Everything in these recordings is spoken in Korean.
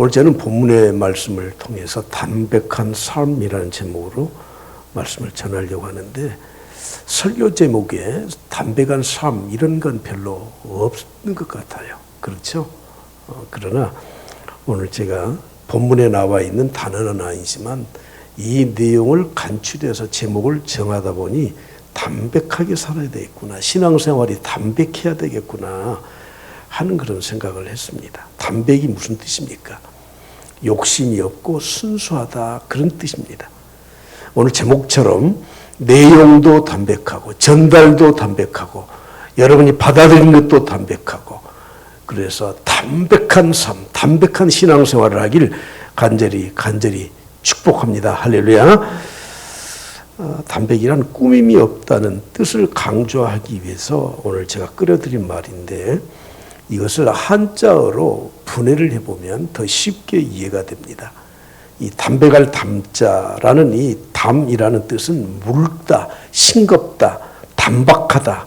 오늘 저는 본문의 말씀을 통해서 담백한 삶이라는 제목으로 말씀을 전하려고 하는데, 설교 제목에 담백한 삶 이런 건 별로 없는 것 같아요. 그렇죠? 그러나 오늘 제가 본문에 나와 있는 단어는 아니지만 이 내용을 간추려서 제목을 정하다 보니 담백하게 살아야 되겠구나, 신앙생활이 담백해야 되겠구나 하는 그런 생각을 했습니다. 담백이 무슨 뜻입니까? 욕심이 없고 순수하다, 그런 뜻입니다. 오늘 제목처럼 내용도 담백하고 전달도 담백하고 여러분이 받아들인 것도 담백하고, 그래서 담백한 삶, 담백한 신앙생활을 하길 간절히 축복합니다. 할렐루야. 담백이란 꾸밈이 없다는 뜻을 강조하기 위해서 오늘 제가 끌어들인 말인데, 이것을 한자어로 분해를 해보면 더 쉽게 이해가 됩니다. 이 담백할 담자라는 이 담이라는 뜻은 묽다, 싱겁다, 단박하다,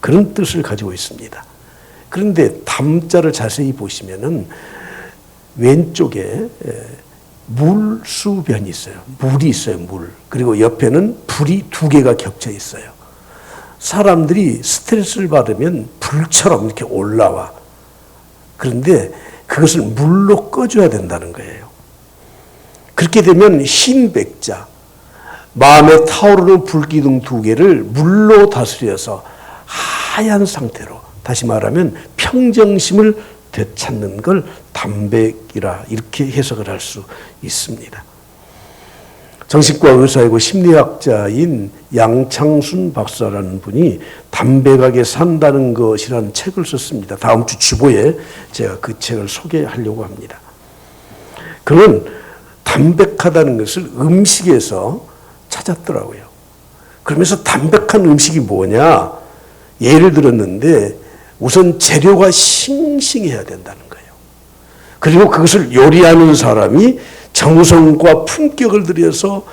그런 뜻을 가지고 있습니다. 그런데 담자를 자세히 보시면은 왼쪽에 물수변이 있어요. 물이 있어요, 물. 그리고 옆에는 불이 두 개가 겹쳐 있어요. 사람들이 스트레스를 받으면 불처럼 이렇게 올라와. 그런데 그것을 물로 꺼줘야 된다는 거예요. 그렇게 되면 흰 백자, 마음에 타오르는 불기둥 두 개를 물로 다스려서 하얀 상태로, 다시 말하면 평정심을 되찾는 걸 담백이라 이렇게 해석을 할 수 있습니다. 정신과 의사이고 심리학자인 양창순 박사라는 분이 담백하게 산다는 것이라는 책을 썼습니다. 다음 주 주보에 제가 그 책을 소개하려고 합니다. 그는 담백하다는 것을 음식에서 찾았더라고요. 그러면서 담백한 음식이 뭐냐? 예를 들었는데 우선 재료가 싱싱해야 된다는 거예요. 그리고 그것을 요리하는 사람이 정성과 품격을 들여서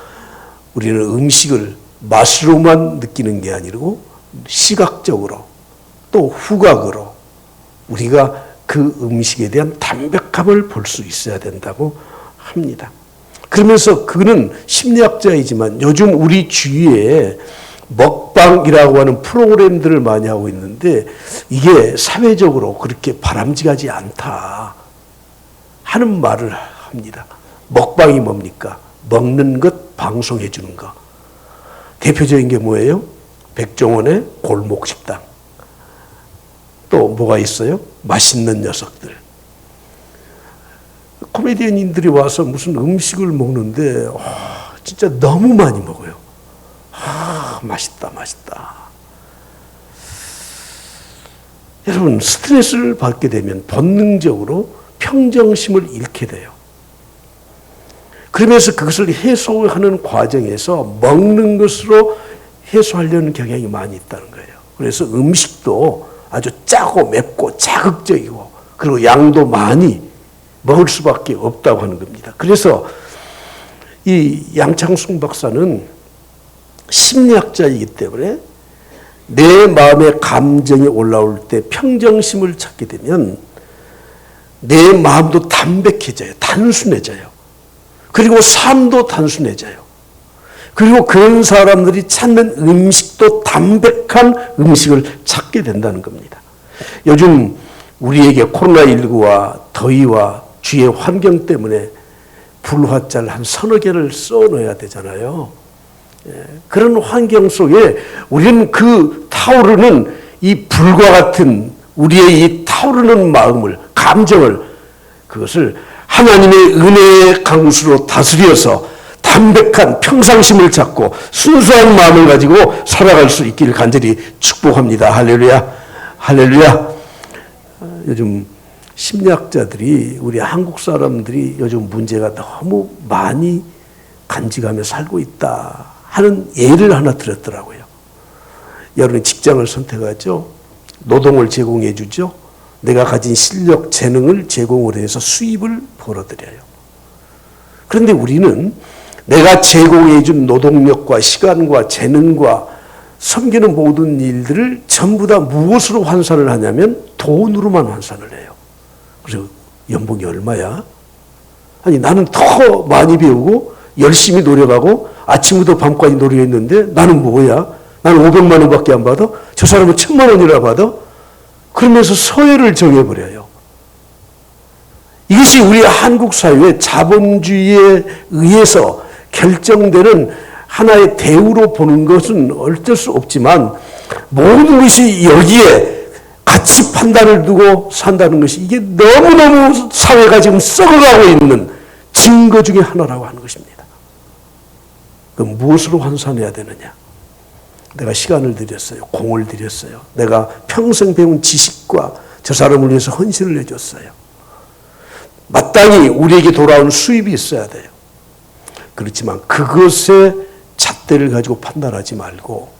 우리는 음식을 맛으로만 느끼는 게 아니고 시각적으로 또 후각으로 우리가 그 음식에 대한 담백함을 볼 수 있어야 된다고 합니다. 그러면서 그는 심리학자이지만 요즘 우리 주위에 먹방이라고 하는 프로그램들을 많이 하고 있는데 이게 사회적으로 그렇게 바람직하지 않다 하는 말을 합니다. 먹방이 뭡니까? 먹는 것, 방송해 주는 것. 대표적인 게 뭐예요? 백종원의 골목식당. 또 뭐가 있어요? 맛있는 녀석들. 코미디언인들이 와서 무슨 음식을 먹는데 진짜 너무 많이 먹어요. 맛있다. 여러분, 스트레스를 받게 되면 본능적으로 평정심을 잃게 돼요. 그러면서 그것을 해소하는 과정에서 먹는 것으로 해소하려는 경향이 많이 있다는 거예요. 그래서 음식도 아주 짜고 맵고 자극적이고 그리고 양도 많이 먹을 수밖에 없다고 하는 겁니다. 그래서 이 양창순 박사는 심리학자이기 때문에 내 마음의 감정이 올라올 때 평정심을 찾게 되면 내 마음도 담백해져요. 단순해져요. 그리고 삶도 단순해져요. 그리고 그런 사람들이 찾는 음식도 담백한 음식을 찾게 된다는 겁니다. 요즘 우리에게 코로나19와 더위와 주위의 환경 때문에 불화자를 한 서너 개를 써놓아야 되잖아요. 그런 환경 속에 우리는 그 타오르는 이 불과 같은 우리의 이 타오르는 마음을, 감정을, 그것을 하나님의 은혜의 강수로 다스려서 담백한 평상심을 찾고 순수한 마음을 가지고 살아갈 수 있기를 간절히 축복합니다. 할렐루야. 할렐루야. 요즘 심리학자들이, 우리 한국 사람들이 요즘 문제가 너무 많이 간직하며 살고 있다 하는 예를 하나 들었더라고요. 여러분이 직장을 선택하죠. 노동을 제공해 주죠. 내가 가진 실력, 재능을 제공을 해서 수입을 벌어들여요. 그런데 우리는 내가 제공해 준 노동력과 시간과 재능과 섬기는 모든 일들을 전부 다 무엇으로 환산을 하냐면 돈으로만 환산을 해요. 그래서 연봉이 얼마야? 아니 나는 더 많이 배우고 열심히 노력하고 아침부터 밤까지 노력했는데 나는 뭐야? 나는 500만 원밖에 안 받아? 저 사람은 1000만 원이나 받아? 그러면서 서열을 정해버려요. 이것이 우리 한국 사회의 자본주의에 의해서 결정되는 하나의 대우로 보는 것은 어쩔 수 없지만 모든 것이 여기에 가치 판단을 두고 산다는 것이 이게 너무너무 사회가 지금 썩어가고 있는 증거 중에 하나라고 하는 것입니다. 그럼 무엇으로 환산해야 되느냐? 내가 시간을 들였어요. 공을 들였어요. 내가 평생 배운 지식과 저 사람을 위해서 헌신을 해줬어요. 마땅히 우리에게 돌아온 수입이 있어야 돼요. 그렇지만 그것의 잣대를 가지고 판단하지 말고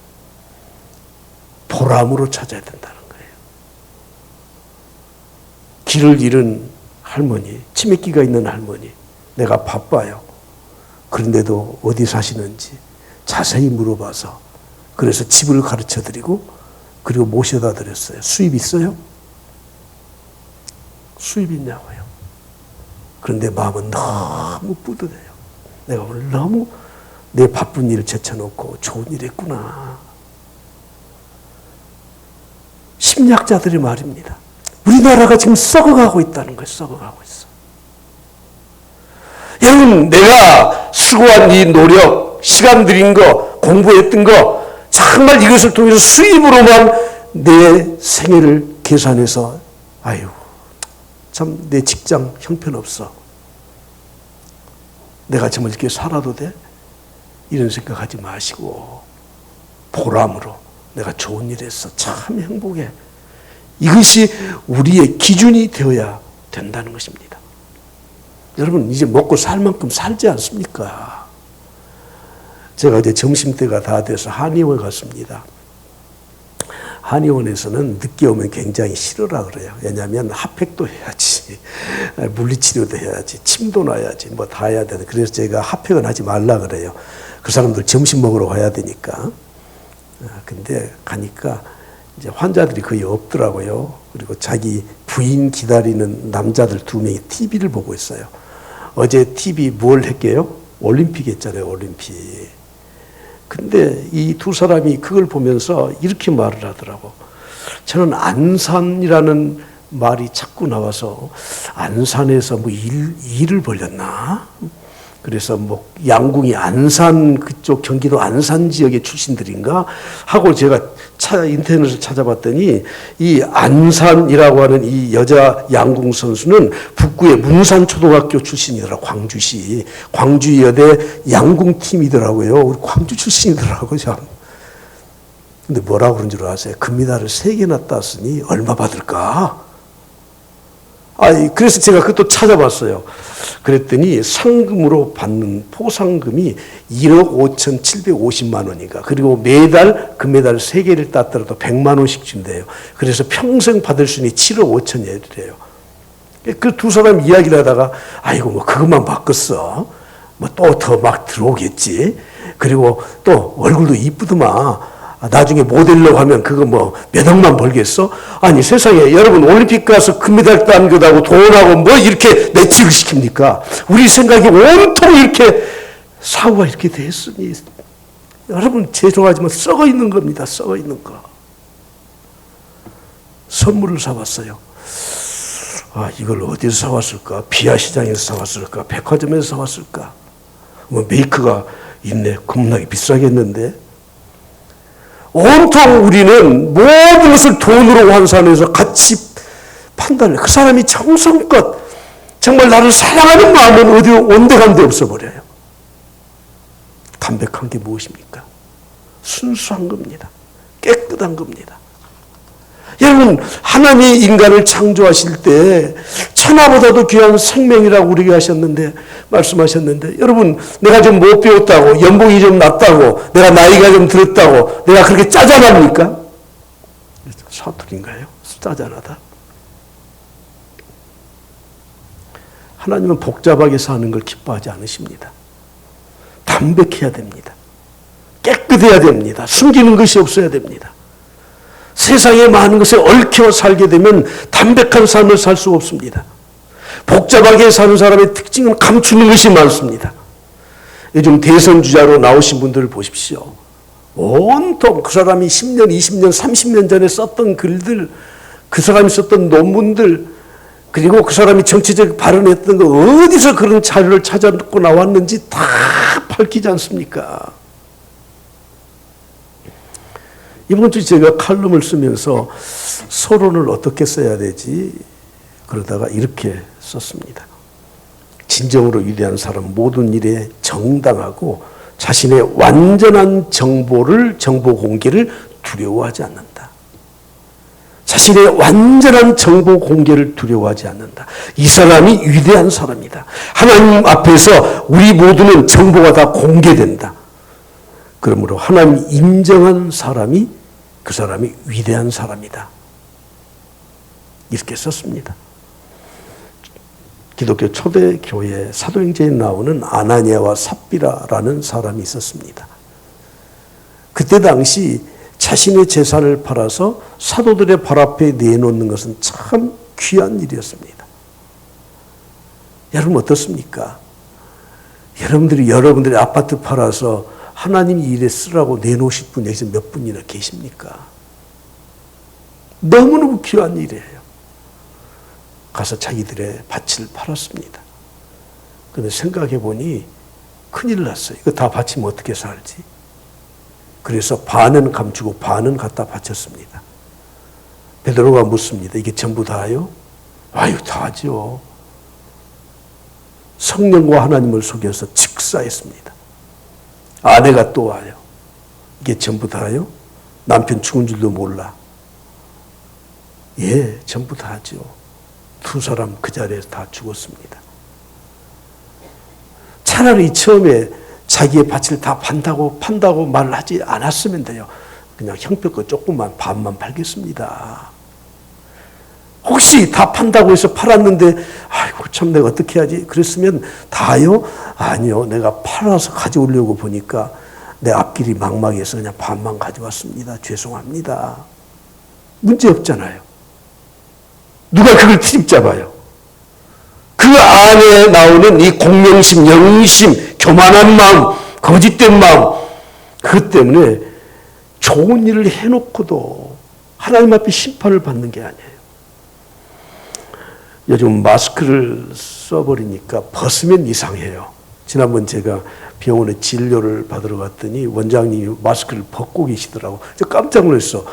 보람으로 찾아야 된다는 거예요. 길을 잃은 할머니, 치매기가 있는 할머니, 내가 바빠요. 그런데도 어디 사시는지 자세히 물어봐서 그래서 집을 가르쳐드리고 그리고 모셔다 드렸어요. 수입 있어요? 수입 있냐고요. 그런데 마음은 너무 뿌듯해요. 내가 오늘 너무 내 바쁜 일을 제쳐놓고 좋은 일 했구나. 심리학자들의 말입니다. 우리나라가 지금 썩어가고 있다는 거예요. 썩어가고 있어. 여러분, 내가 수고한 이 노력, 시간 들인 거, 공부했던 거, 정말 이것을 통해서 수입으로만 내 생애를 계산해서, 아유, 참 내 직장 형편없어. 내가 정말 이렇게 살아도 돼? 이런 생각하지 마시고 보람으로 내가 좋은 일 했어. 참 행복해. 이것이 우리의 기준이 되어야 된다는 것입니다. 여러분 이제 먹고 살 만큼 살지 않습니까? 제가 이제 점심때가 다 돼서 한의원 갔습니다. 한의원에서는 늦게 오면 굉장히 싫으라 그래요. 왜냐하면 핫팩도 해야지, 물리치료도 해야지, 침도 놔야지, 뭐 다 해야 되는데 그래서 제가 핫팩은 하지 말라 그래요. 그 사람들 점심 먹으러 가야 되니까. 근데 가니까 이제 환자들이 거의 없더라고요. 그리고 자기 부인 기다리는 남자들 2명이 TV를 보고 있어요. 어제 TV 뭘 했게요? 올림픽 했잖아요, 올림픽. 근데 이 두 사람이 그걸 보면서 이렇게 말을 하더라고. 저는 안산이라는 말이 자꾸 나와서 안산에서 뭐 일을 벌였나? 그래서 뭐 양궁이 안산 그쪽 경기도 안산 지역의 출신들인가 하고 제가 인터넷을 찾아봤더니 이 안산이라고 하는 이 여자 양궁 선수는 북구의 문산초등학교 출신이더라고요. 광주시 광주여대 양궁팀이더라고요. 우리 광주 출신이더라고요. 참. 근데 뭐라고 그런 줄 아세요? 금메달을 3개나 땄으니 얼마 받을까? 그래서 제가 그것도 찾아봤어요. 그랬더니 상금으로 받는 포상금이 1억 5,750만 원인가. 그리고 매달 금메달 3개를 땄더라도 100만 원씩 준대요. 그래서 평생 받을 수 있는 7억 5천이래요. 그 두 사람 이야기를 하다가 아이고 뭐 그것만 바꿨어. 뭐 또 더 막 들어오겠지. 그리고 또 얼굴도 이쁘더만. 나중에 모델로 하면 그거 뭐 몇 억만 벌겠어? 아니 세상에 여러분 올림픽 가서 금메달 딴 것하고 돈하고 뭐 이렇게 매치를 시킵니까? 우리 생각이 온통 이렇게 사고가 이렇게 됐으니 여러분 죄송하지만 썩어 있는 겁니다. 썩어 있는 거. 선물을 사왔어요. 이걸 어디서 사왔을까? 비아시장에서 사왔을까? 백화점에서 사왔을까? 뭐 메이크가 있네. 겁나게 비싸겠는데? 온통 우리는 모든 것을 돈으로 환산해서 가치 판단을 그 사람이 정성껏 정말 나를 사랑하는 마음은 어디 온데간데 없어버려요. 담백한 게 무엇입니까? 순수한 겁니다. 깨끗한 겁니다. 여러분 하나님이 인간을 창조하실 때 천하보다도 귀한 생명이라고 우리에게 하셨는데 말씀하셨는데 여러분 내가 좀 못 배웠다고 연봉이 좀 낮다고 내가 나이가 좀 들었다고 내가 그렇게 짜잔합니까? 사투리인가요? 짜잔하다. 하나님은 복잡하게 사는 걸 기뻐하지 않으십니다. 담백해야 됩니다. 깨끗해야 됩니다. 숨기는 것이 없어야 됩니다. 세상의 많은 것에 얽혀 살게 되면 담백한 삶을 살 수 없습니다. 복잡하게 사는 사람의 특징은 감추는 것이 많습니다. 요즘 대선 주자로 나오신 분들을 보십시오. 온통 그 사람이 10년, 20년, 30년 전에 썼던 글들, 그 사람이 썼던 논문들, 그리고 그 사람이 정치적 발언했던 거 어디서 그런 자료를 찾아놓고 나왔는지 다 밝히지 않습니까? 이번 주 제가 칼럼을 쓰면서 서론을 어떻게 써야 되지? 그러다가 이렇게 썼습니다. 진정으로 위대한 사람은 모든 일에 정당하고 자신의 완전한 정보 공개를 두려워하지 않는다. 자신의 완전한 정보 공개를 두려워하지 않는다. 이 사람이 위대한 사람이다. 하나님 앞에서 우리 모두는 정보가 다 공개된다. 그러므로 하나님이 인정한 사람이 그 사람이 위대한 사람이다. 이렇게 썼습니다. 기독교 초대 교회 사도행전에 나오는 아나니아와 삽비라라는 사람이 있었습니다. 그때 당시 자신의 재산을 팔아서 사도들의 발 앞에 내놓는 것은 참 귀한 일이었습니다. 여러분 어떻습니까? 여러분들이 아파트 팔아서 하나님 일에 쓰라고 내놓으실 분 여기서 몇 분이나 계십니까? 너무너무 귀한 일이에요. 가서 자기들의 밭을 팔았습니다. 그런데 생각해 보니 큰일 났어요. 이거 다 바치면 어떻게 살지? 그래서 반은 감추고 반은 갖다 바쳤습니다. 베드로가 묻습니다. 이게 전부 다요? 아유, 다죠. 성령과 하나님을 속여서 직사했습니다. 아내가 또 와요. 이게 전부 다요? 남편 죽은 줄도 몰라. 예, 전부 다죠. 두 사람 그 자리에서 다 죽었습니다. 차라리 처음에 자기의 밭을 다 판다고 말을 하지 않았으면 돼요. 그냥 형편껏 조금만 반만 팔겠습니다. 혹시 다 판다고 해서 팔았는데 아이고 참 내가 어떻게 하지? 그랬으면 다요? 아니요. 내가 팔아서 가져오려고 보니까 내 앞길이 막막해서 그냥 반만 가져왔습니다. 죄송합니다. 문제 없잖아요. 누가 그걸 트집잡아요? 그 안에 나오는 이 공명심, 영심, 교만한 마음, 거짓된 마음, 그것 때문에 좋은 일을 해놓고도 하나님 앞에 심판을 받는 게 아니에요. 요즘 마스크를 써버리니까 벗으면 이상해요. 지난번 제가 병원에 진료를 받으러 갔더니 원장님이 마스크를 벗고 계시더라고. 저 깜짝 놀랐어.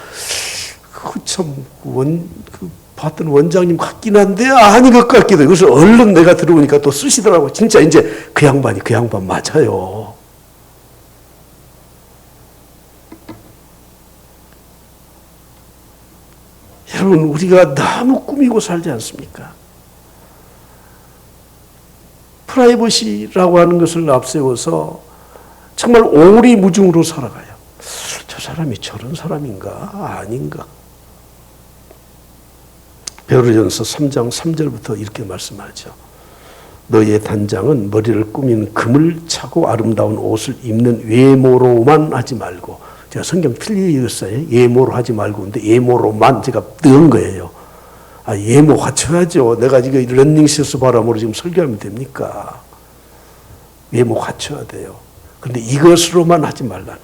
봤던 원장님 같긴 한데 아닌 것 같기도 해요. 그래서 얼른 내가 들어오니까 또 쓰시더라고. 진짜 이제 그 양반 맞아요. 여러분 우리가 너무 꾸미고 살지 않습니까? 프라이버시라고 하는 것을 앞세워서 정말 오리무중으로 살아가요. 저 사람이 저런 사람인가 아닌가. 베드로전서 3장 3절부터 이렇게 말씀하죠. 너희의 단장은 머리를 꾸미는 금을 차고 아름다운 옷을 입는 외모로만 하지 말고, 제가 성경 틀리게 읽었어요. 예모로 하지 말고, 근데 예모로만 제가 넣은 거예요. 아, 예모 갖춰야죠. 내가 지금 런닝시스 바람으로 지금 설교하면 됩니까? 예모 갖춰야 돼요. 그런데 이것으로만 하지 말라는 거예요.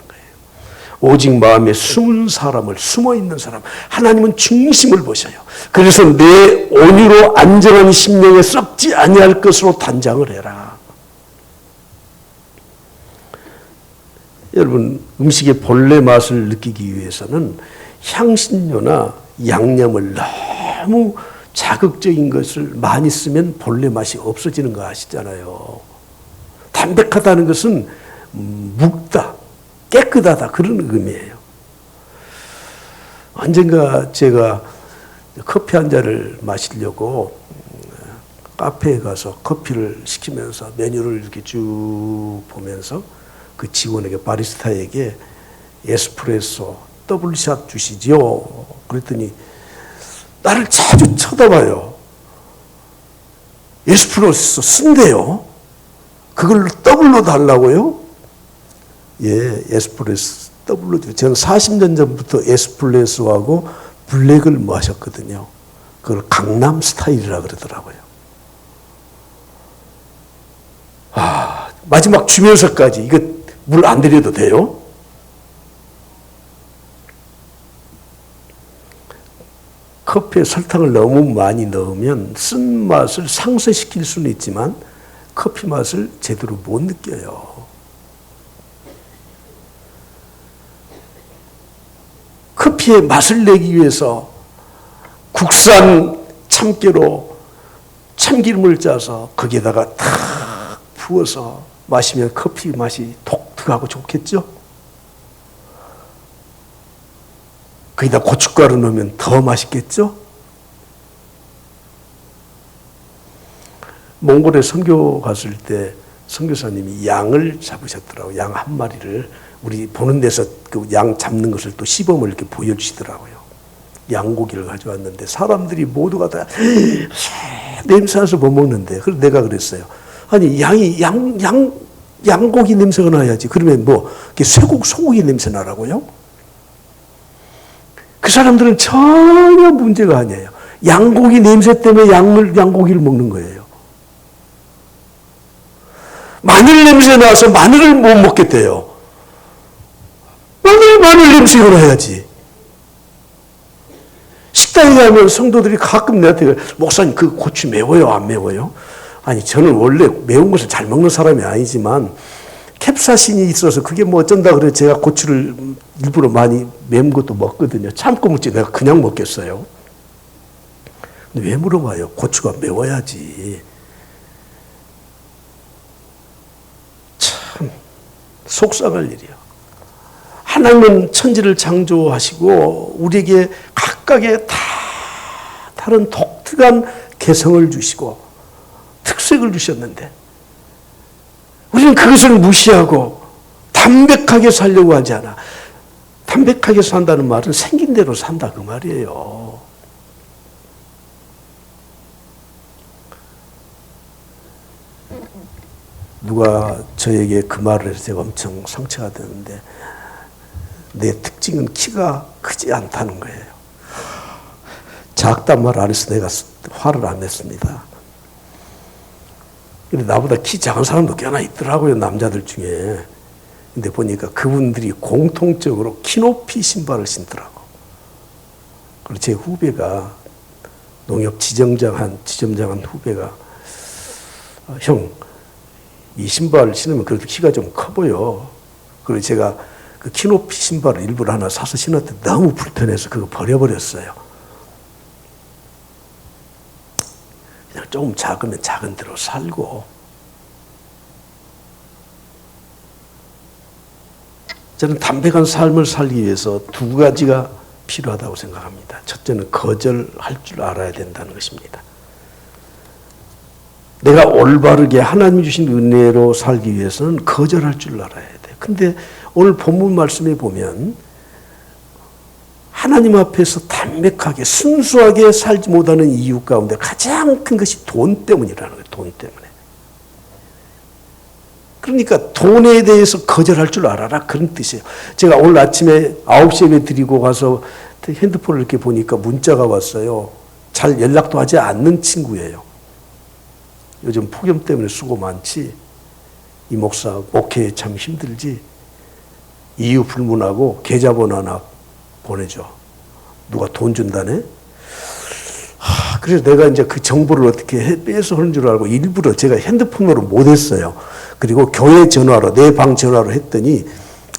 오직 마음에 숨어 있는 사람, 하나님은 중심을 보셔요. 그래서 내 온유로 안전한 심령에 썩지 아니할 것으로 단장을 해라. 여러분 음식의 본래 맛을 느끼기 위해서는 향신료나 양념을 너무 자극적인 것을 많이 쓰면 본래 맛이 없어지는 거 아시잖아요. 담백하다는 것은 묵다, 깨끗하다 그런 의미예요. 언젠가 제가 커피 한 잔을 마시려고 카페에 가서 커피를 시키면서 메뉴를 이렇게 쭉 보면서 그 직원에게 바리스타에게 에스프레소 더블샷 주시지요. 그랬더니 나를 자주 쳐다봐요. 에스프레소 쓴대요. 그걸 더블로 달라고요? 예, 에스프레소 더블로 주세요. 저는 40년 전부터 에스프레소하고 블랙을 마셨거든요. 그걸 강남 스타일이라 그러더라고요. 마지막 주면서까지 이거 물 안 들여도 돼요? 커피에 설탕을 너무 많이 넣으면 쓴맛을 상쇄시킬 수는 있지만 커피 맛을 제대로 못 느껴요. 커피의 맛을 내기 위해서 국산 참깨로 참기름을 짜서 거기에다가 탁 부어서 마시면 커피 맛이 독특하고 좋겠죠? 거기다 고춧가루 넣으면 더 맛있겠죠? 몽골에 선교 갔을 때 선교사님이 양을 잡으셨더라고요. 양 한 마리를 우리 보는 데서 그 양 잡는 것을 또 시범을 이렇게 보여주시더라고요. 양고기를 가져왔는데 사람들이 모두가 다 냄새나서 못 먹는데 그래서 내가 그랬어요. 아니 양이 양고기 냄새가 나야지. 그러면 뭐 쇠고기 소고기 냄새 나라고요? 그 사람들은 전혀 문제가 아니에요. 양고기 냄새 때문에 양고기를 먹는 거예요. 마늘 냄새 나서 마늘을 못 먹겠대요. 마늘 냄새가 나야지. 식당에 가면 성도들이 가끔 내한테 목사님 그 고추 매워요? 안 매워요? 아니 저는 원래 매운 것을 잘 먹는 사람이 아니지만 캡사신이 있어서 그게 뭐 어쩐다 그래 제가 고추를 일부러 많이 매운 것도 먹거든요. 참고 먹지 내가 그냥 먹겠어요. 근데 왜 물어봐요? 고추가 매워야지. 참 속상할 일이야. 하나님은 천지를 창조하시고 우리에게 각각의 다 다른 독특한 개성을 주시고 특색을 주셨는데 우리는 그것을 무시하고 담백하게 살려고 하지 않아. 담백하게 산다는 말은 생긴 대로 산다 그 말이에요. 누가 저에게 그 말을 해서 제가 엄청 상처가 되는데 내 특징은 키가 크지 않다는 거예요. 작단 말 안 해서 내가 화를 안 냈습니다. 근데 나보다 키 작은 사람도 꽤나 있더라고요, 남자들 중에. 근데 보니까 그분들이 공통적으로 키높이 신발을 신더라고. 그리고 제 후배가, 농협 지점장한 후배가, 형, 이 신발을 신으면 그래도 키가 좀 커 보여. 그래서 제가 그 키높이 신발을 일부러 하나 사서 신었더니 너무 불편해서 그거 버려버렸어요. 그냥 조금 작으면 작은 대로 살고. 저는 담백한 삶을 살기 위해서 두 가지가 필요하다고 생각합니다. 첫째는 거절할 줄 알아야 된다는 것입니다. 내가 올바르게 하나님이 주신 은혜로 살기 위해서는 거절할 줄 알아야 돼. 근데 오늘 본문 말씀에 보면 하나님 앞에서 담백하게 순수하게 살지 못하는 이유 가운데 가장 큰 것이 돈 때문이라는 거예요. 돈 때문에. 그러니까 돈에 대해서 거절할 줄 알아라 그런 뜻이에요. 제가 오늘 아침에 9시 예배 드리고 가서 핸드폰을 이렇게 보니까 문자가 왔어요. 잘 연락도 하지 않는 친구예요. 요즘 폭염 때문에 수고 많지. 이 목사 목회 참 힘들지. 이유 불문하고 계좌번호 하나 보내줘. 누가 돈 준다네? 그래서 내가 이제 그 정보를 어떻게 빼서 하는 줄 알고 일부러 제가 핸드폰으로 못 했어요. 그리고 교회 전화로, 내 방 전화로 했더니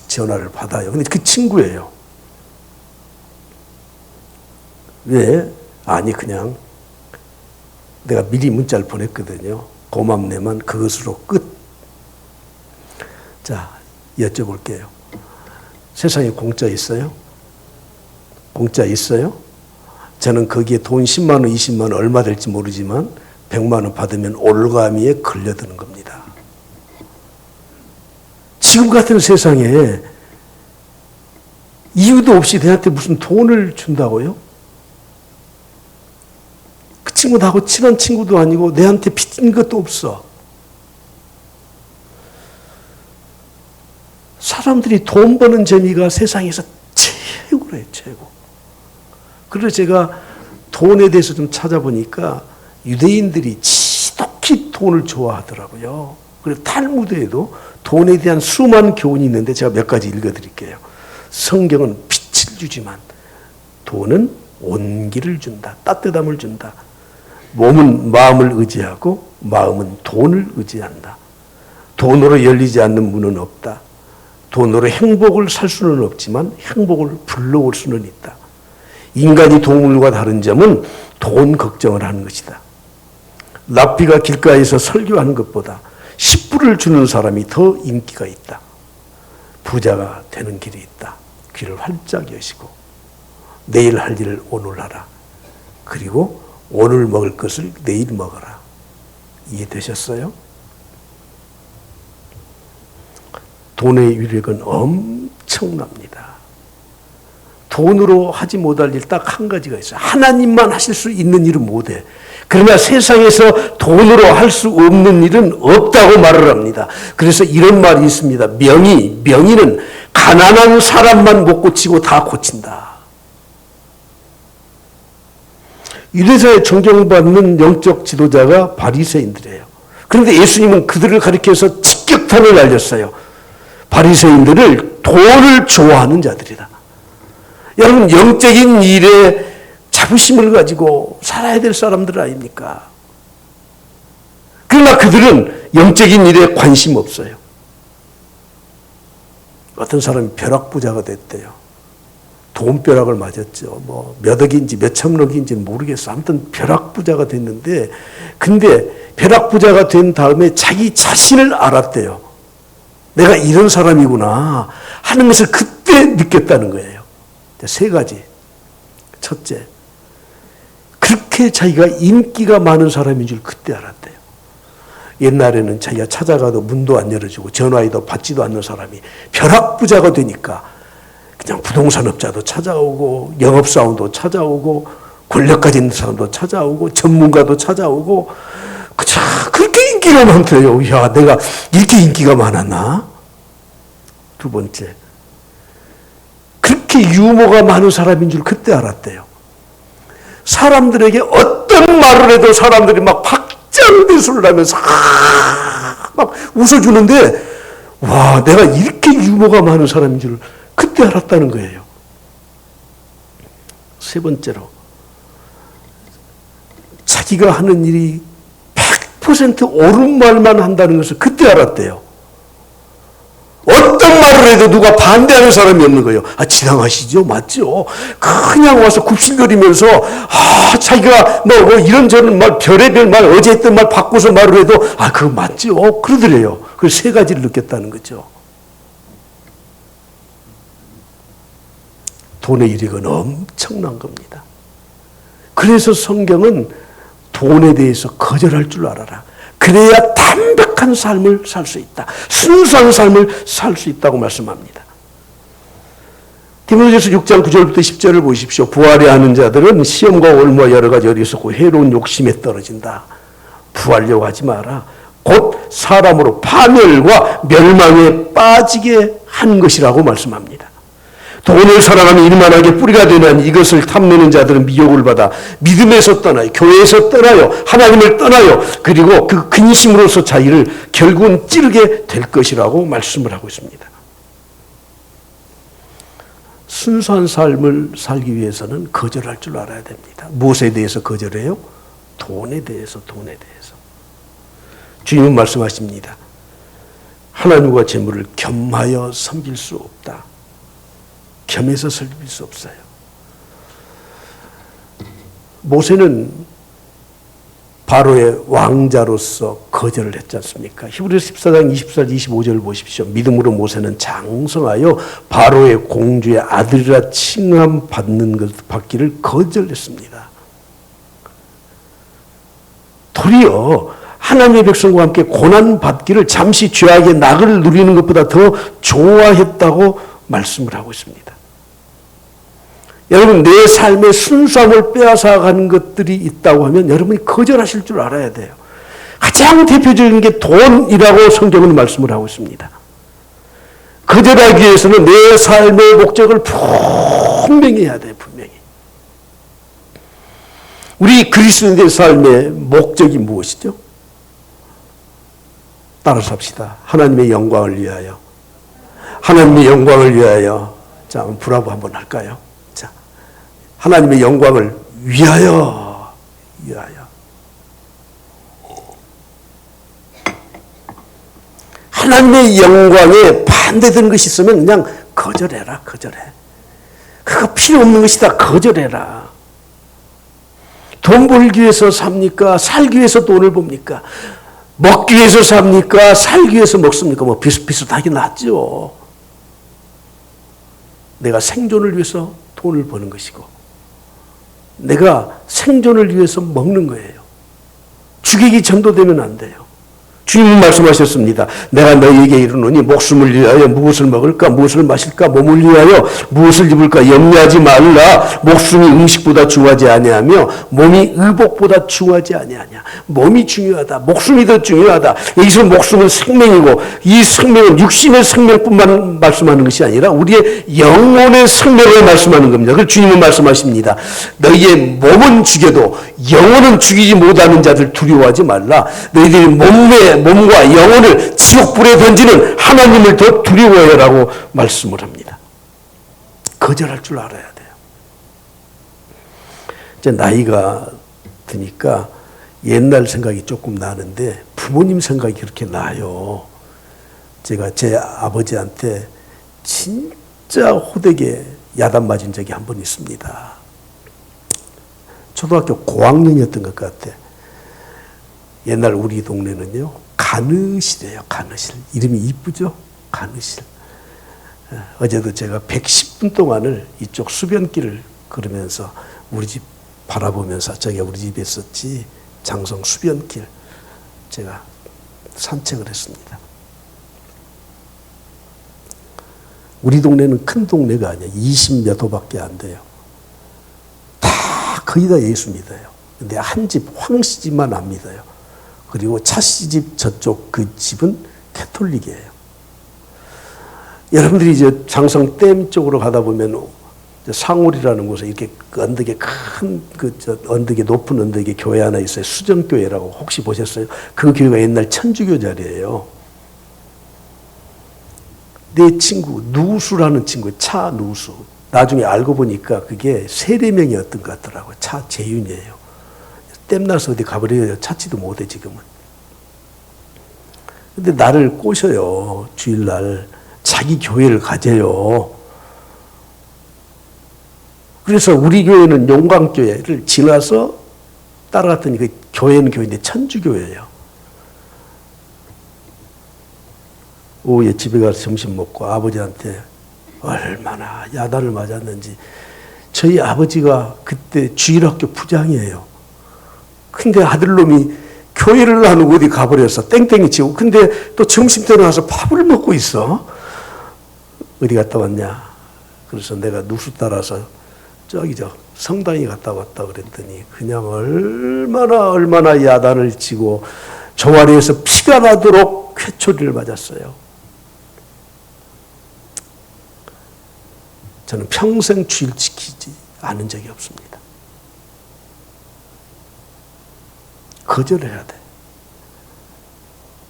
전화를 받아요. 근데 그 친구예요. 왜? 아니, 그냥 내가 미리 문자를 보냈거든요. 고맙네만 그것으로 끝. 자, 여쭤볼게요. 세상에 공짜 있어요? 공짜 있어요? 저는 거기에 돈 10만 원, 20만 원 얼마 될지 모르지만 100만 원 받으면 올가미에 걸려드는 겁니다. 지금 같은 세상에 이유도 없이 내한테 무슨 돈을 준다고요? 그 친구 나하고 친한 친구도 아니고 내한테 빚진 것도 없어. 사람들이 돈 버는 재미가 세상에서 최고래요, 최고. 그래서 제가 돈에 대해서 좀 찾아보니까 유대인들이 지독히 돈을 좋아하더라고요. 그래서 탈무드에도 돈에 대한 수많은 교훈이 있는데 제가 몇 가지 읽어드릴게요. 성경은 빛을 주지만 돈은 온기를 준다. 따뜻함을 준다. 몸은 마음을 의지하고 마음은 돈을 의지한다. 돈으로 열리지 않는 문은 없다. 돈으로 행복을 살 수는 없지만 행복을 불러올 수는 있다. 인간이 동물과 다른 점은 돈 걱정을 하는 것이다. 랍비가 길가에서 설교하는 것보다 10불을 주는 사람이 더 인기가 있다. 부자가 되는 길이 있다. 귀를 활짝 여시고 내일 할 일을 오늘 하라. 그리고 오늘 먹을 것을 내일 먹어라. 이해되셨어요? 돈의 위력은 엄청납니다. 돈으로 하지 못할 일 딱 한 가지가 있어요. 하나님만 하실 수 있는 일은 못해. 그러나 세상에서 돈으로 할 수 없는 일은 없다고 말을 합니다. 그래서 이런 말이 있습니다. 명의는 가난한 사람만 못 고치고 다 고친다. 유대사에 존경받는 영적 지도자가 바리새인들이에요. 그런데 예수님은 그들을 가리켜서 직격탄을 날렸어요. 바리새인들을 돈을 좋아하는 자들이다. 여러분, 영적인 일에 자부심을 가지고 살아야 될 사람들 아닙니까? 그러나 그들은 영적인 일에 관심 없어요. 어떤 사람이 벼락부자가 됐대요. 돈벼락을 맞았죠. 뭐 몇 억인지 몇 천억인지는 모르겠어. 아무튼 벼락부자가 됐는데, 근데 벼락부자가 된 다음에 자기 자신을 알았대요. 내가 이런 사람이구나 하는 것을 그때 느꼈다는 거예요. 세 가지. 첫째, 그렇게 자기가 인기가 많은 사람인 줄 그때 알았대요. 옛날에는 자기가 찾아가도 문도 안 열어주고 전화해도 받지도 않는 사람이 벼락부자가 되니까 그냥 부동산업자도 찾아오고 영업사원도 찾아오고 권력 가진 사람도 찾아오고 전문가도 찾아오고 그렇게 인기가 많대요. 야, 내가 이렇게 인기가 많았나? 두 번째, 그렇게 유머가 많은 사람인 줄 그때 알았대요. 사람들에게 어떤 말을 해도 사람들이 막 박장대소를 하면서 막 웃어주는데, 와, 내가 이렇게 유머가 많은 사람인 줄 그때 알았다는 거예요. 세 번째로, 자기가 하는 일이 100% 옳은 말만 한다는 것을 그때 알았대요. 어떤 말을 해도 누가 반대하는 사람이 없는 거예요. 아, 지나가시죠? 맞죠? 그냥 와서 굽실거리면서, 자기가 뭐 이런저런 말, 별의별 말, 어제 했던 말 바꿔서 말을 해도, 그거 맞죠? 그러더래요. 그 세 가지를 느꼈다는 거죠. 돈의 이력은 엄청난 겁니다. 그래서 성경은 돈에 대해서 거절할 줄 알아라. 그래야 담백한 삶을 살 수 있다. 순수한 삶을 살 수 있다고 말씀합니다. 디모데후서 6장 9절부터 10절을 보십시오. 부하려 하는 자들은 시험과 올무와 여러 가지 어리석고 해로운 욕심에 떨어진다. 부하려고 하지 마라. 곧 사람으로 파멸과 멸망에 빠지게 한 것이라고 말씀합니다. 돈을 사랑하며 일만하게 뿌리가 되는 이것을 탐내는 자들은 미혹을 받아 믿음에서 떠나요. 교회에서 떠나요. 하나님을 떠나요. 그리고 그 근심으로서 자기를 결국은 찌르게 될 것이라고 말씀을 하고 있습니다. 순수한 삶을 살기 위해서는 거절할 줄 알아야 됩니다. 무엇에 대해서 거절해요? 돈에 대해서. 주님은 말씀하십니다. 하나님과 재물을 겸하여 섬길 수 없다. 겸해서 섬길 수 없어요. 모세는 바로의 왕자로서 거절을 했지 않습니까? 히브리서 14장 24절 25절을 보십시오. 믿음으로 모세는 장성하여 바로의 공주의 아들이라 칭함 받기를 거절했습니다. 도리어 하나님의 백성과 함께 고난 받기를 잠시 죄악의 낙을 누리는 것보다 더 좋아했다고 말씀을 하고 있습니다. 여러분, 내 삶의 순수함을 빼앗아가는 것들이 있다고 하면 여러분이 거절하실 줄 알아야 돼요. 가장 대표적인 게 돈이라고 성경은 말씀을 하고 있습니다. 거절하기 위해서는 내 삶의 목적을 분명히 해야 돼요. 분명히. 우리 그리스도인의 삶의 목적이 무엇이죠? 따라서 합시다. 하나님의 영광을 위하여. 하나님의 영광을 위하여. 자, 브라보 한번 할까요? 자, 하나님의 영광을 위하여. 위하여. 하나님의 영광에 반대되는 것이 있으면 그냥 거절해라. 거절해. 그거 필요 없는 것이다. 거절해라. 돈 벌기 위해서 삽니까? 살기 위해서 돈을 봅니까? 먹기 위해서 삽니까? 살기 위해서 먹습니까? 뭐 비슷비슷하긴 하죠. 내가 생존을 위해서 돈을 버는 것이고 내가 생존을 위해서 먹는 거예요. 죽이기 전도되면 안 돼요. 주님은 말씀하셨습니다. 내가 너희에게 이르노니 목숨을 위하여 무엇을 먹을까 무엇을 마실까 몸을 위하여 무엇을 입을까 염려하지 말라. 목숨이 음식보다 중요하지 아니하며 몸이 의복보다 중요하지 아니하냐. 몸이 중요하다. 목숨이 더 중요하다. 여기서 목숨은 생명이고 이 생명은 육신의 생명뿐만 말씀하는 것이 아니라 우리의 영혼의 생명을 말씀하는 겁니다. 그래서 주님은 말씀하십니다. 너희의 몸은 죽여도 영혼은 죽이지 못하는 자들 두려워하지 말라. 너희들이 몸과 영혼을 지옥불에 던지는 하나님을 더 두려워해라고 말씀을 합니다. 거절할 줄 알아야 돼요. 이제 나이가 드니까 옛날 생각이 조금 나는데 부모님 생각이 그렇게 나요. 제가 제 아버지한테 진짜 호되게 야단 맞은 적이 한 번 있습니다. 초등학교 고학년이었던 것 같아. 옛날 우리 동네는요, 가느실이에요, 가느실. 이름이 이쁘죠? 가느실. 어제도 제가 110분 동안을 이쪽 수변길을 걸으면서 우리 집 바라보면서 저기가 우리 집에 있었지, 장성 수변길. 제가 산책을 했습니다. 우리 동네는 큰 동네가 아니야. 20몇 호밖에 안 돼요. 다 거의 다 예수 믿어요. 근데 한 집 황씨집만 안 믿어요. 그리고 차씨집 저쪽 그 집은 캐톨릭이에요. 여러분들이 이제 장성 댐 쪽으로 가다 보면 상월이라는 곳에 이렇게 그 언덕에 큰 언덕에 높은 언덕에 교회 하나 있어요. 수정교회라고 혹시 보셨어요? 그 교회가 옛날 천주교 자리예요. 내 친구 누수라는 친구 차누수 나중에 알고 보니까 그게 세례명이었던 것 같더라고요. 차재윤이에요. 땜나서 어디 가버려요. 찾지도 못해 지금은. 근데 나를 꼬셔요. 주일날 자기 교회를 가재요. 그래서 우리 교회는 용광교회를 지나서 따라갔더니 그 교회는 교회인데 천주교회예요. 오후에 집에 가서 점심 먹고 아버지한테 얼마나 야단을 맞았는지. 저희 아버지가 그때 주일학교 부장이에요. 근데 아들놈이 교회를 안 오고 어디 가버려서 땡땡이 치고, 근데 또 점심때 나와서 밥을 먹고 있어. 어디 갔다 왔냐? 그래서 내가 누수 따라서 저기 성당에 갔다 왔다 그랬더니 그냥 얼마나 야단을 치고 종아리에서 피가 나도록 회초리를 맞았어요. 저는 평생 주일 지키지 않은 적이 없습니다. 거절해야 돼.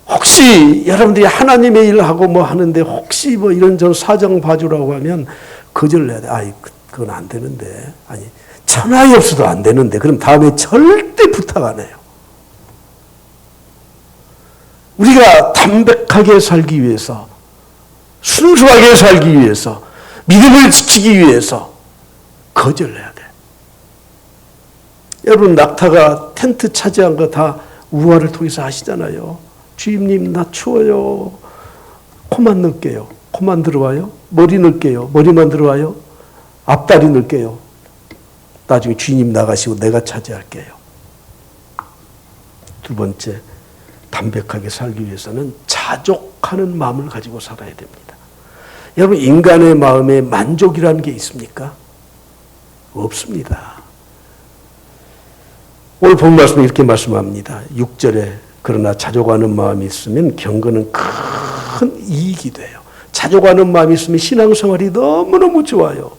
혹시 여러분들이 하나님의 일을 하고 뭐 하는데 혹시 뭐 이런저런 사정 봐주라고 하면 거절해야 돼. 아이, 그건 안 되는데. 아니, 천하에 없어도 안 되는데. 그럼 다음에 절대 부탁 안 해요. 우리가 담백하게 살기 위해서, 순수하게 살기 위해서, 믿음을 지키기 위해서 거절해야 돼. 여러분, 낙타가 텐트 차지한 거 다 우화를 통해서 아시잖아요. 주임님, 나 추워요. 코만 넣을게요. 코만 들어와요. 머리 넣을게요. 머리만 들어와요. 앞다리 넣을게요. 나중에 주인님 나가시고 내가 차지할게요. 두 번째, 담백하게 살기 위해서는 자족하는 마음을 가지고 살아야 됩니다. 여러분, 인간의 마음에 만족이라는 게 있습니까? 없습니다. 오늘 본 말씀에 이렇게 말씀합니다. 6절에 그러나 자족하는 마음이 있으면 경건은 큰 이익이 돼요. 자족하는 마음이 있으면 신앙생활이 너무너무 좋아요.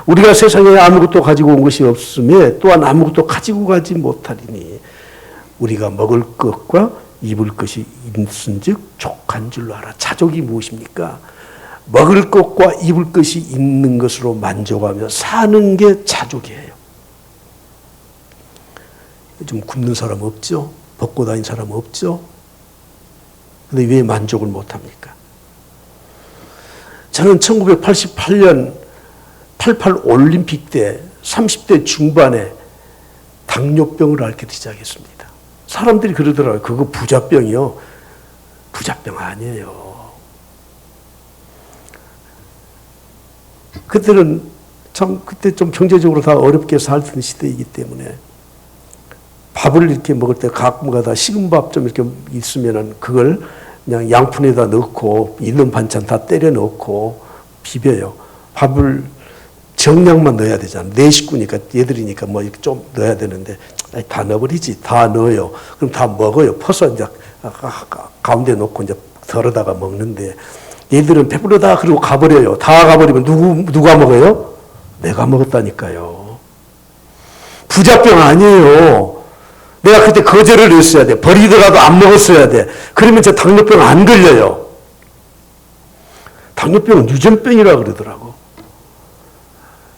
우리가 세상에 아무것도 가지고 온 것이 없음에 또한 아무것도 가지고 가지 못하리니 우리가 먹을 것과 입을 것이 있은즉 족한 줄로 알아. 자족이 무엇입니까? 먹을 것과 입을 것이 있는 것으로 만족하며 사는 게 자족이에요. 좀 굶는 사람 없죠? 벗고 다니는 사람 없죠? 근데 왜 만족을 못합니까? 저는 1988년 88 올림픽 때 30대 중반에 당뇨병을 앓게 시작했습니다. 사람들이 그러더라고요. 그거 부자병이요. 부자병 아니에요. 그때는 그때 좀 경제적으로 다 어렵게 살던 시대이기 때문에 밥을 이렇게 먹을 때 가끔가다 식은 밥 좀 이렇게 있으면은 그걸 그냥 양푼에다 넣고 있는 반찬 다 때려 넣고 비벼요. 밥을 정량만 넣어야 되잖아. 네 식구니까 얘들이니까 뭐 이렇게 좀 넣어야 되는데 다 넣어버리지. 다 넣어요. 그럼 다 먹어요. 퍼서 이제 가운데 놓고 이제 덜어다가 먹는데 얘들은 배부르다 그러고 가버려요. 다 가버리면 누가 먹어요? 내가 먹었다니까요. 부자병 아니에요. 내가 그때 거절을 했어야 돼. 버리더라도 안 먹었어야 돼. 그러면 저 당뇨병 안 걸려요. 당뇨병은 유전병이라 그러더라고.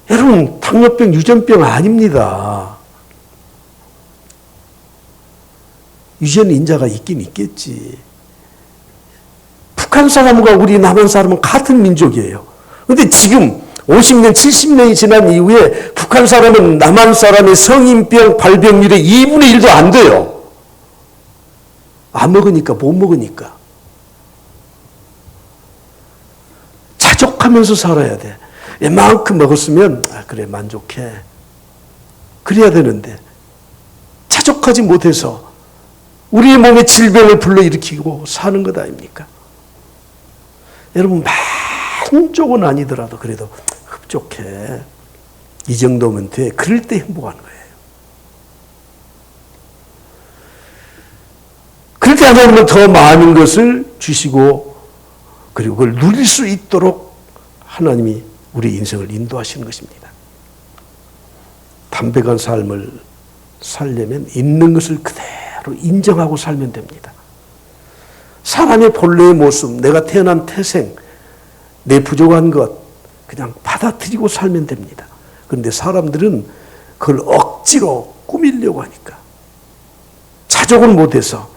여러분, 당뇨병 유전병 아닙니다. 유전 인자가 있긴 있겠지. 북한 사람과 우리 남한 사람은 같은 민족이에요. 그런데 지금 50년, 70년이 지난 이후에 북한 사람은 남한 사람의 성인병 발병률의 2분의 1도 안 돼요. 안 먹으니까, 못 먹으니까. 자족하면서 살아야 돼. 이만큼 먹었으면 그래 만족해. 그래야 되는데 자족하지 못해서 우리의 몸에 질병을 불러일으키고 사는 것 아닙니까? 여러분 만족은 아니더라도 그래도 흡족해. 이 정도면 돼. 그럴 때 행복한 거예요. 그럴 때 하나님은 더 많은 것을 주시고 그리고 그걸 누릴 수 있도록 하나님이 우리 인생을 인도하시는 것입니다. 담백한 삶을 살려면 있는 것을 그대로 인정하고 살면 됩니다. 사람의 본래의 모습, 내가 태어난 태생, 내 부족한 것 그냥 받아들이고 살면 됩니다. 그런데 사람들은 그걸 억지로 꾸미려고 하니까 자족을 못해서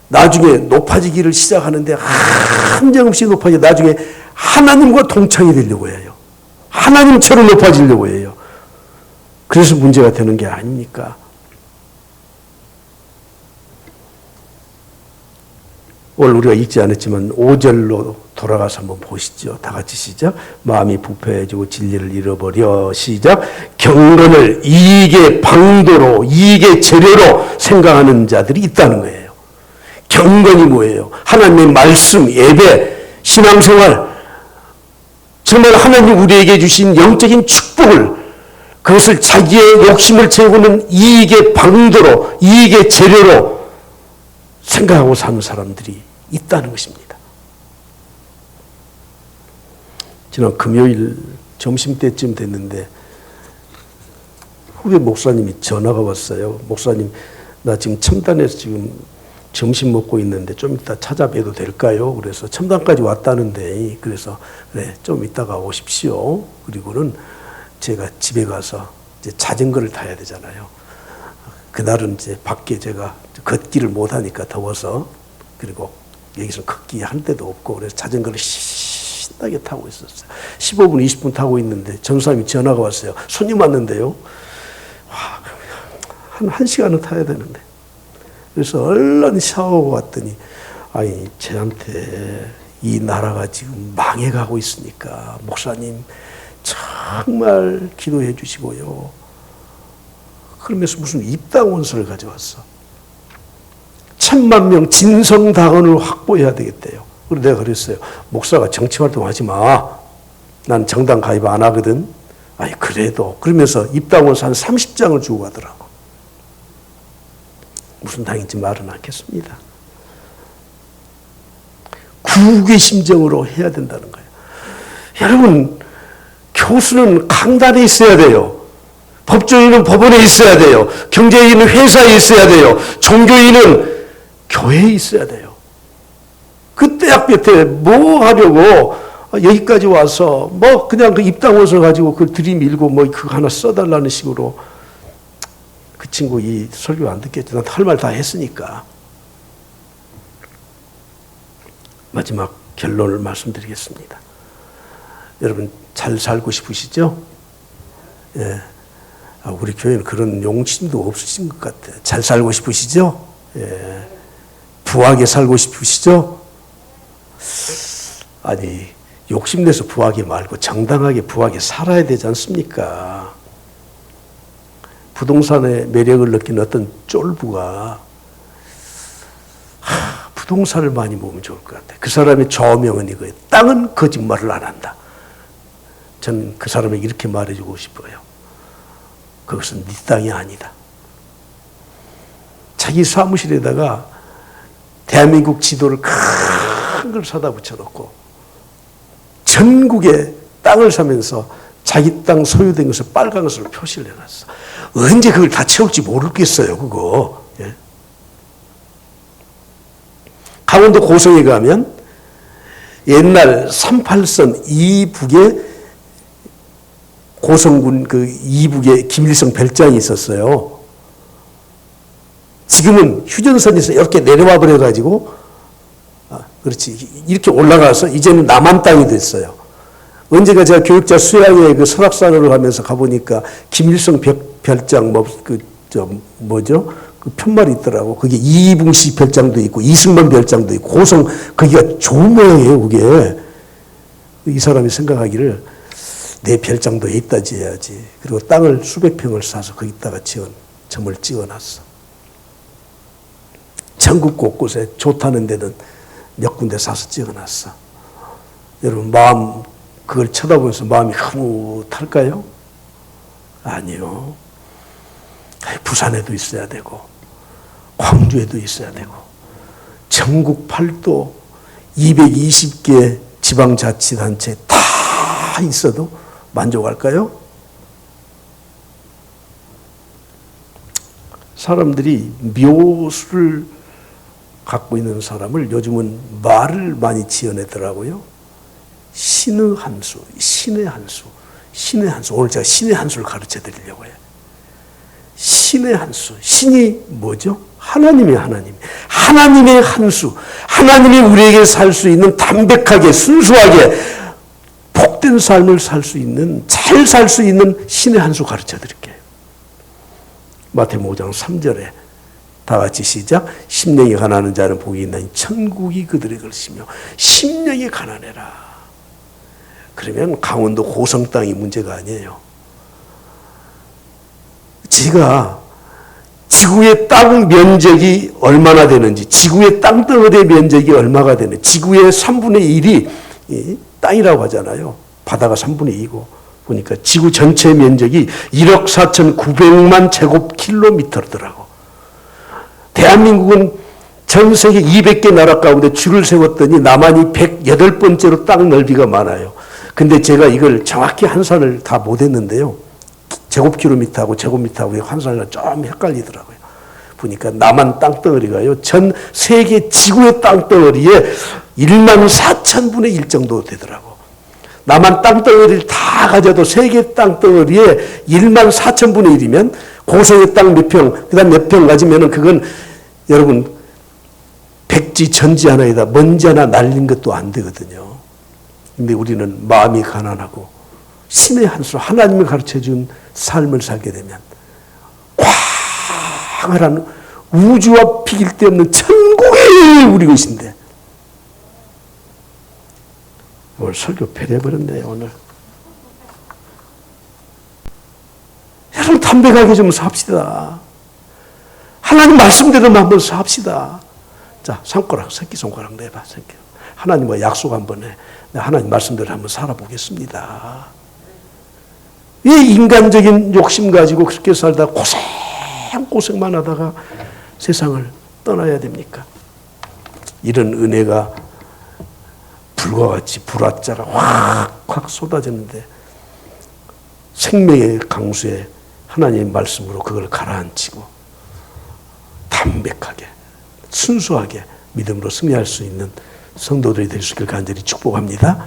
나중에 높아지기를 시작하는데 한정없이 높아져 나중에 하나님과 동창이 되려고 해요. 하나님처럼 높아지려고 해요. 그래서 문제가 되는 게 아닙니까? 오늘 우리가 읽지 않았지만 5절로 돌아가서 한번 보시죠. 다 같이 시작. 마음이 부패해지고 진리를 잃어버려 시작. 경건을 이익의 방도로 이익의 재료로 생각하는 자들이 있다는 거예요. 경건이 뭐예요? 하나님의 말씀, 예배, 신앙생활 정말 하나님 우리에게 주신 영적인 축복을 그것을 자기의 욕심을 채우는 이익의 방도로 이익의 재료로 생각하고 사는 사람들이 있다는 것입니다. 지난 금요일 점심때쯤 됐는데 후배 목사님이 전화가 왔어요. 목사님 나 지금 첨단에서 지금 점심 먹고 있는데 좀 이따 찾아뵈도 될까요? 그래서 첨단까지 왔다는데 그래서 그래 좀 이따가 오십시오. 그리고는 제가 집에 가서 이제 자전거를 타야 되잖아요. 그날은 이제 밖에 제가 걷기를 못하니까 더워서 그리고 여기서 걷기 할 데도 없고 그래서 자전거를 신나게 타고 있었어요. 15분, 20분 타고 있는데 전사님이 전화가 왔어요. 손님 왔는데요. 한 1시간은 타야 되는데. 그래서 얼른 샤워하고 왔더니 아니 쟤한테 이 나라가 지금 망해가고 있으니까 목사님 정말 기도해 주시고요. 그러면서 무슨 입당 원서를 가져왔어. 10,000명 진성당원을 확보해야 되겠대요. 그래서 내가 그랬어요. 목사가 정치활동 하지 마. 난 정당 가입 안 하거든. 아니 그래도 그러면서 입당 원서 한 30장을 주고 가더라고. 무슨 당인지 말은 않겠습니다. 구국의 심정으로 해야 된다는 거예요. 여러분 교수는 강단에 있어야 돼요. 법조인은 법원에 있어야 돼요. 경제인은 회사에 있어야 돼요. 종교인은 교회에 있어야 돼요. 그 떼약볕에 뭐 하려고 여기까지 와서 뭐 그냥 그 입당원서 가지고 그걸 들이밀고 뭐 그거 하나 써달라는 식으로. 그 친구 이 설교 안 듣겠지. 난 할 말 다 했으니까. 마지막 결론을 말씀드리겠습니다. 여러분 잘 살고 싶으시죠? 예. 우리 교회는 그런 용심도 없으신 것 같아요. 잘 살고 싶으시죠? 예. 부하게 살고 싶으시죠? 아니, 욕심내서 부하게 말고 정당하게 부하게 살아야 되지 않습니까? 부동산의 매력을 느끼는 어떤 쫄부가 부동산을 많이 모으면 좋을 것 같아요. 그 사람의 좌우명은 이거예요. 땅은 거짓말을 안 한다. 저는 그 사람에게 이렇게 말해주고 싶어요. 그것은 네 땅이 아니다. 자기 사무실에다가 대한민국 지도를 큰 걸 사다 붙여놓고 전국에 땅을 사면서 자기 땅 소유된 것을 빨간 것으로 표시를 해놨어. 언제 그걸 다 채울지 모르겠어요, 그거. 예? 강원도 고성에 가면 옛날 38선 이북에 고성군 그 이북에 김일성 별장이 있었어요. 지금은 휴전선에서 이렇게 내려와 버려가지고, 그렇지. 이렇게 올라가서 이제는 남한 땅이 됐어요. 언제가 제가 교육자 수양회 그 설악산으로 가면서 가보니까 김일성 별장, 뭐죠? 그 편말이 있더라고. 그게 이붕시 별장도 있고, 이승만 별장도 있고, 고성, 거기가 좋은 모양이에요, 그게. 이 사람이 생각하기를 내 별장도 있다 지어야지. 그리고 땅을 수백 평을 사서 거기다가 점을 찍어놨어. 전국 곳곳에 좋다는 데는 몇 군데 사서 찍어놨어. 여러분, 그걸 쳐다보면서 마음이 흐뭇할까요? 아니요. 부산에도 있어야 되고, 광주에도 있어야 되고, 전국 8도 220개 지방자치단체 다 있어도 만족할까요? 사람들이 묘수를 갖고 있는 사람을 요즘은 말을 많이 지어내더라고요. 신의 한 수, 신의 한 수, 신의 한 수. 오늘 제가 신의 한 수를 가르쳐 드리려고 해요. 신의 한 수. 신이 뭐죠? 하나님의 한 수. 하나님이 우리에게 살 수 있는 담백하게, 순수하게, 복된 삶을 살 수 있는, 잘 살 수 있는 신의 한 수 가르쳐 드릴게요. 마태복음 5장 3절에 다 같이 시작. 심령이 가난한 자는 복이 있나니 천국이 그들의 것이며 심령이 가난해라. 그러면 강원도 고성 땅이 문제가 아니에요. 제가 지구의 땅 면적이 얼마나 되는지, 지구의 땅덩어리의 면적이 얼마가 되는지, 지구의 3분의 1이 땅이라고 하잖아요. 바다가 3분의 2고 보니까 지구 전체 면적이 1억 4,900만 제곱킬로미터더라고. 대한민국은 전 세계 200개 나라 가운데 줄을 세웠더니 남한이 108번째로 땅 넓이가 많아요. 근데 제가 이걸 정확히 환산을 다 못했는데요. 제곱킬로미터하고 제곱미터하고 환산을 좀 헷갈리더라고요. 보니까 남한 땅덩어리가요, 전 세계 지구의 땅덩어리에 1만 4천분의 1 정도 되더라고. 남한 땅덩어리를 다 가져도 세계 땅덩어리에 1만 4천분의 1이면 고성의 땅 몇 평, 그 다음 몇 평 가지면은 그건 여러분 백지 천지 하나에다 먼지 하나 날린 것도 안 되거든요. 근데 우리는 마음이 가난하고 신의 한 수, 하나님이 가르쳐준 삶을 살게 되면 광활한 우주와 비길 데 없는 천국이 우리 것인데, 오늘 설교 패려버렸네요. 오늘 여러분 담백하게 좀 삽시다. 하나님 말씀대로 한번 삽시다. 자, 새끼손가락 내봐. 하나님과 약속 한번 해. 하나님 말씀대로 한번 살아보겠습니다. 왜 인간적인 욕심 가지고 그렇게 살다 고생만 하다가 세상을 떠나야 됩니까? 이런 은혜가 불과 같이 불화자가 확 쏟아지는데 생명의 강수에 하나님의 말씀으로 그걸 가라앉히고 담백하게 순수하게 믿음으로 승리할 수 있는 성도들이 될 수 있기를 간절히 축복합니다.